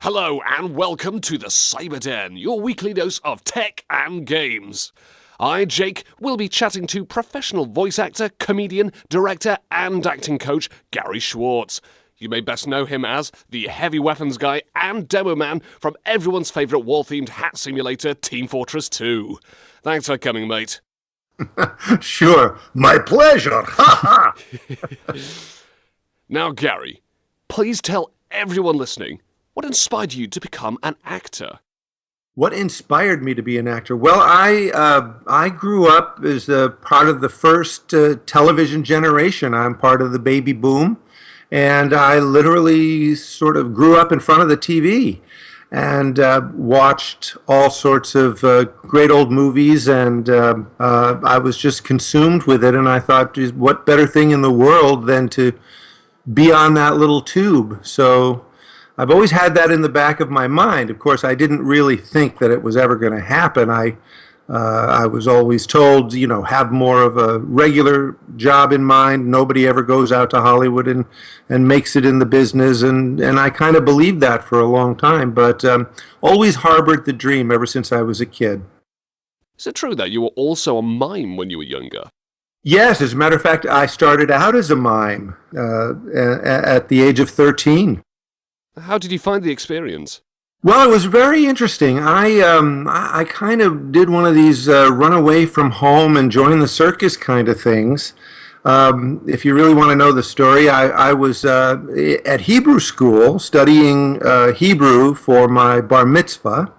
Hello and welcome to the Cyber Den, your weekly dose of tech and games. I, Jake, will be chatting to professional voice actor, comedian, director and acting coach Gary Schwartz. You may best know him as the heavy weapons guy and Demoman from everyone's favourite war-themed hat simulator, Team Fortress 2. Thanks for coming, mate. Sure, my pleasure. Ha ha! Now, Gary, please tell everyone listening, what inspired you to become an actor? What inspired me to be an actor? Well, I grew up as a part of the first television generation. I'm part of the baby boom, and I literally sort of grew up in front of the TV and watched all sorts of great old movies, and I was just consumed with it, and I thought, geez, what better thing in the world than to be on that little tube? So I've always had that in the back of my mind. Of course, I didn't really think that it was ever going to happen. I was always told, have more of a regular job in mind. Nobody ever goes out to Hollywood and makes it in the business. And I kind of believed that for a long time, but always harbored the dream ever since I was a kid. Is it true that you were also a mime when you were younger? Yes, as a matter of fact, I started out as a mime at the age of 13. How did you find the experience? Well, it was very interesting. I kind of did one of these run away from home and join the circus kind of things. If you really want to know the story, I was at Hebrew school studying Hebrew for my bar mitzvah,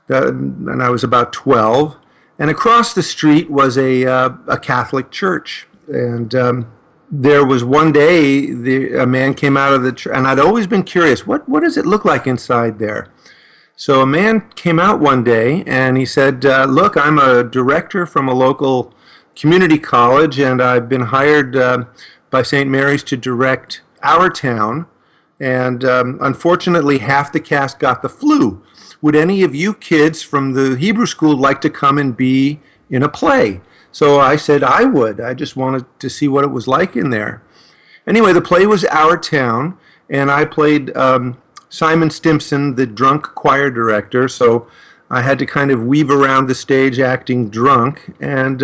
and I was about 12. And across the street was a Catholic church, and there was one day a man came out of the church, and I'd always been curious, what does it look like inside there? So a man came out one day and he said, look, I'm a director from a local community college, and I've been hired by St. Mary's to direct our town, and unfortunately half the cast got the flu. Would any of you kids from the Hebrew school like to come and be in a play? So I said I would. I just wanted to see what it was like in there. Anyway, the play was Our Town, and I played Simon Stimpson, the drunk choir director, so I had to kind of weave around the stage acting drunk. And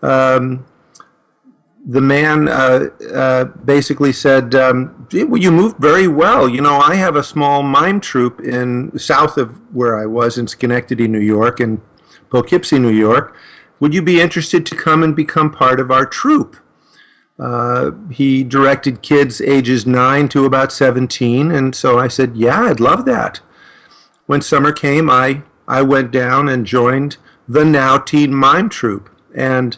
the man basically said, well, you moved very well. I have a small mime troupe in south of where I was in Schenectady, New York, and Poughkeepsie, New York. Would you be interested to come and become part of our troupe? He directed kids ages 9 to about 17, and so I said, yeah, I'd love that. When summer came, I went down and joined the now teen mime troupe, and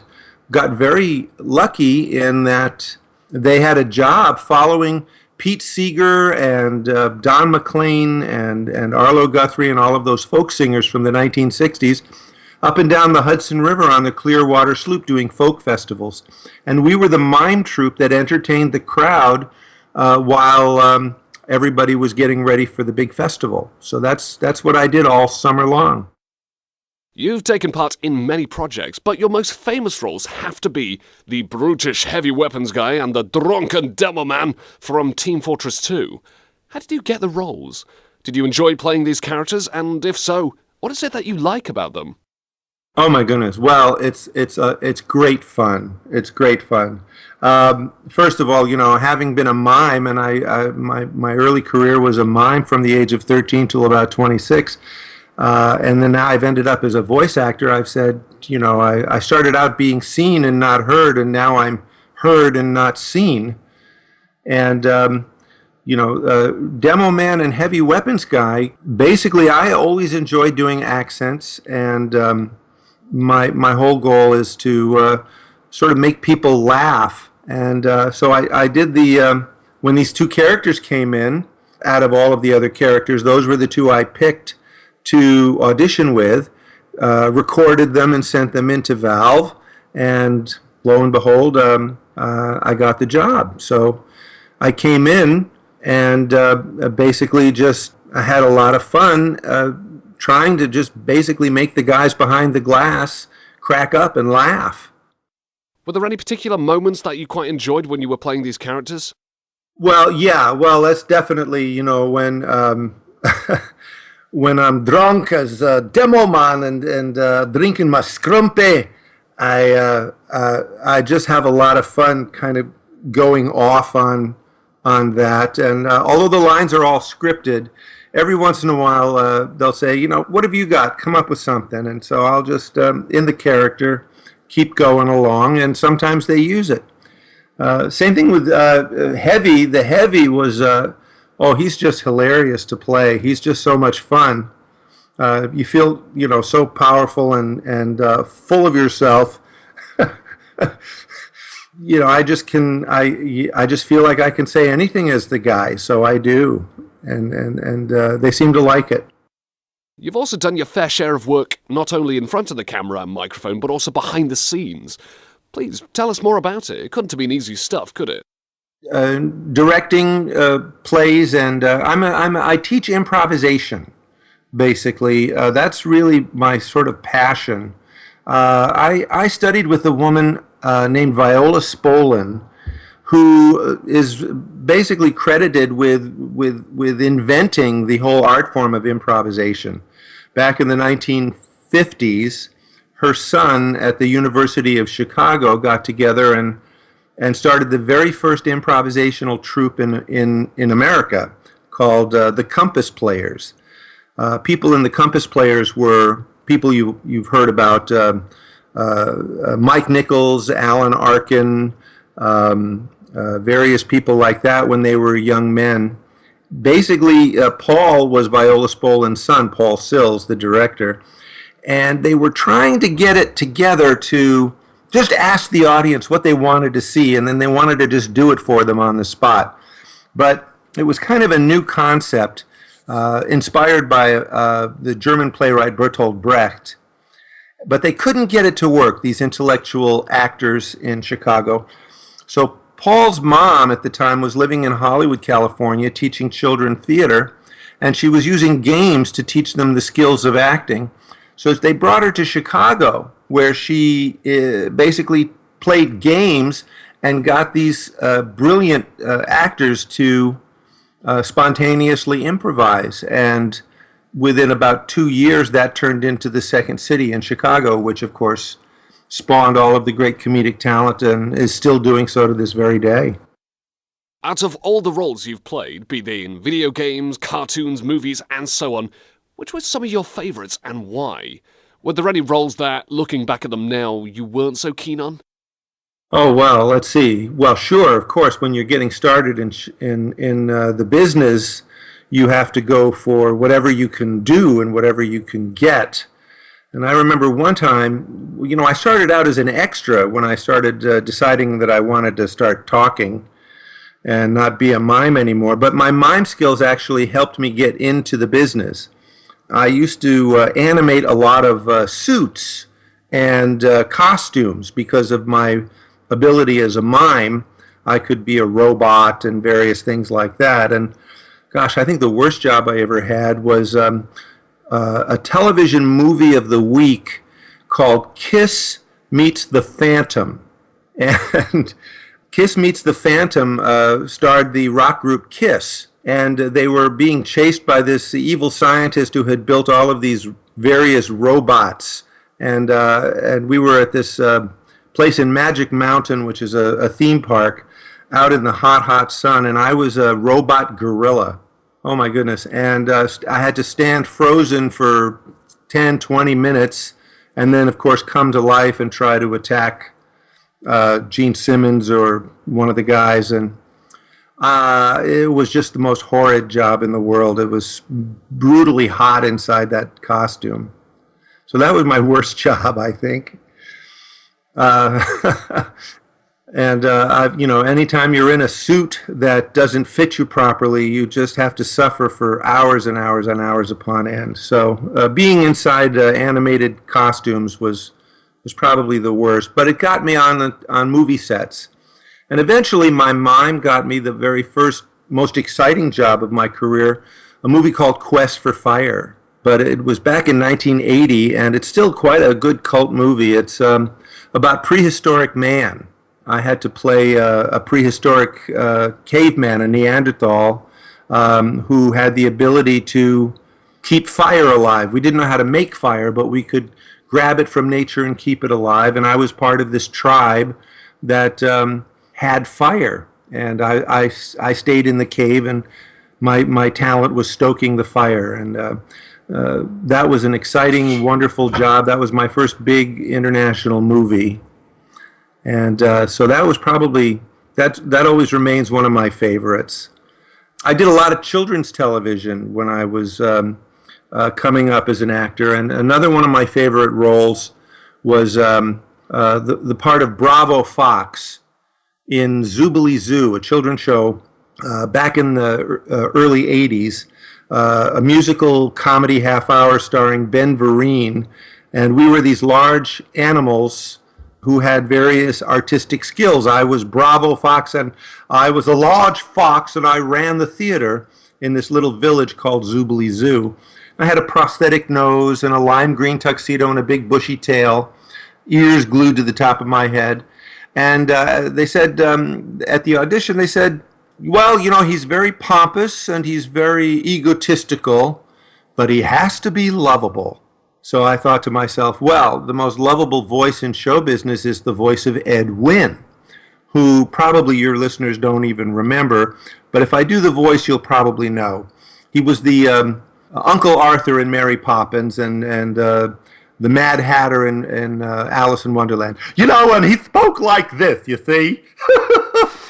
got very lucky in that they had a job following Pete Seeger and Don McLean and Arlo Guthrie and all of those folk singers from the 1960s up and down the Hudson River on the Clearwater Sloop doing folk festivals. And we were the mime troupe that entertained the crowd while everybody was getting ready for the big festival. So that's what I did all summer long. You've taken part in many projects, but your most famous roles have to be the brutish heavy weapons guy and the drunken Demoman from Team Fortress 2. How did you get the roles? Did you enjoy playing these characters? And if so, what is it that you like about them? Oh my goodness! Well, it's great fun. It's great fun. First of all, having been a mime, and my early career was a mime from the age of 13 till about 26, and then now I've ended up as a voice actor. I've said, I started out being seen and not heard, and now I'm heard and not seen. And Demoman and heavy weapons guy. Basically, I always enjoy doing accents, and my whole goal is to sort of make people laugh. And so I did when these two characters came in, out of all of the other characters, those were the two I picked to audition with, recorded them and sent them into Valve, and lo and behold, I got the job. So I came in and basically I had a lot of fun trying to just basically make the guys behind the glass crack up and laugh. Were there any particular moments that you quite enjoyed when you were playing these characters? Well, yeah. Well, that's definitely, when When I'm drunk as Demoman and drinking my scrumpy, I just have a lot of fun kind of going off on that. And although the lines are all scripted, every once in a while they'll say, what have you got? Come up with something. And so I'll just, in the character, keep going along, and sometimes they use it. Same thing with Heavy. The Heavy was, he's just hilarious to play. He's just so much fun. You feel, so powerful and full of yourself. I just feel like I can say anything as the guy, so I do, and they seem to like it. You've also done your fair share of work not only in front of the camera and microphone, but also behind the scenes. Please tell us more about it. It couldn't have been easy stuff, could it? Directing plays, and I teach improvisation. Basically, that's really my sort of passion. I studied with a woman named Viola Spolin, who is basically credited with inventing the whole art form of improvisation. Back in the 1950s, her son at the University of Chicago got together and started the very first improvisational troupe in America called the Compass Players. People in the Compass Players were people you've heard about, Mike Nichols, Alan Arkin, various people like that when they were young men. Basically, Paul was Viola Spolin's son, Paul Sills, the director, and they were trying to get it together to just ask the audience what they wanted to see, and then they wanted to just do it for them on the spot. But it was kind of a new concept, inspired by the German playwright Bertolt Brecht. But they couldn't get it to work, these intellectual actors in Chicago. So Paul's mom at the time was living in Hollywood, California, teaching children theater, and she was using games to teach them the skills of acting. So they brought her to Chicago, where she basically played games and got these brilliant actors to spontaneously improvise. And within about 2 years, that turned into the Second City in Chicago, which, of course, spawned all of the great comedic talent and is still doing so to this very day. Out of all the roles you've played, be they in video games, cartoons, movies, and so on, which were some of your favourites and why? Were there any roles that, looking back at them now, you weren't so keen on? Oh, well, let's see. Well, sure, of course, when you're getting started in the business, you have to go for whatever you can do and whatever you can get. And I remember one time, I started out as an extra when I started deciding that I wanted to start talking and not be a mime anymore. But my mime skills actually helped me get into the business. I used to animate a lot of suits and costumes because of my ability as a mime. I could be a robot and various things like that. And gosh, I think the worst job I ever had was a television movie of the week called Kiss Meets the Phantom. And Kiss Meets the Phantom starred the rock group Kiss. And they were being chased by this evil scientist who had built all of these various robots. And we were at this place in Magic Mountain, which is a theme park, out in the hot, hot sun. And I was a robot gorilla. Oh, my goodness. And I had to stand frozen for 10, 20 minutes and then, of course, come to life and try to attack Gene Simmons or one of the guys. And it was just the most horrid job in the world. It was brutally hot inside that costume. So that was my worst job, I think. Anytime you're in a suit that doesn't fit you properly, you just have to suffer for hours and hours and hours upon end. So being inside animated costumes was probably the worst. But it got me on movie sets. And eventually my mime got me the very first, most exciting job of my career, a movie called Quest for Fire. But it was back in 1980, and it's still quite a good cult movie. It's about prehistoric man. I had to play a prehistoric caveman, a Neanderthal, who had the ability to keep fire alive. We didn't know how to make fire, but we could grab it from nature and keep it alive. And I was part of this tribe that had fire. And I stayed in the cave, and my talent was stoking the fire. And that was an exciting, wonderful job. That was my first big international movie. And so that was probably, that always remains one of my favorites. I did a lot of children's television when I was coming up as an actor, and another one of my favorite roles was the part of Bravo Fox in Jubilee Zoo, a children's show back in the early 80s, a musical comedy half-hour starring Ben Vereen, and we were these large animals who had various artistic skills. I was Bravo Fox, and I was a large fox, and I ran the theater in this little village called Jubilee Zoo. I had a prosthetic nose and a lime green tuxedo and a big bushy tail, ears glued to the top of my head. And they said, at the audition, they said, well, you know, he's very pompous and he's very egotistical, but he has to be lovable. So I thought to myself, well, the most lovable voice in show business is the voice of Ed Wynn, who probably your listeners don't even remember, but if I do the voice, you'll probably know. He was the Uncle Arthur in Mary Poppins and the Mad Hatter in Alice in Wonderland. You know, and he spoke like this, you see.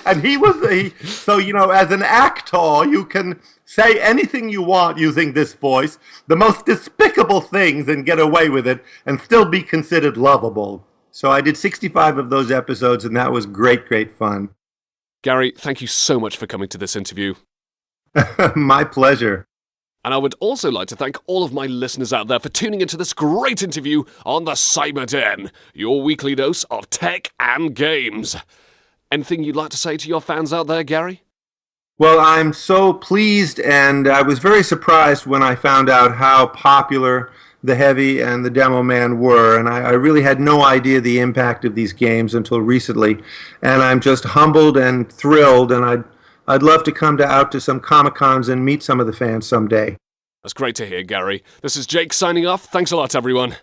And so, you know, as an actor, you can say anything you want using this voice, the most despicable things, and get away with it, and still be considered lovable. So I did 65 of those episodes, and that was great, great fun. Gary, thank you so much for coming to this interview. My pleasure. And I would also like to thank all of my listeners out there for tuning into this great interview on the Cyber Den, your weekly dose of tech and games. Anything you'd like to say to your fans out there, Gary? Well, I'm so pleased, and I was very surprised when I found out how popular the Heavy and the Demoman were, and I really had no idea the impact of these games until recently. And I'm just humbled and thrilled, and I'd love to come out to some Comic-Cons and meet some of the fans someday. That's great to hear, Gary. This is Jake signing off. Thanks a lot, everyone.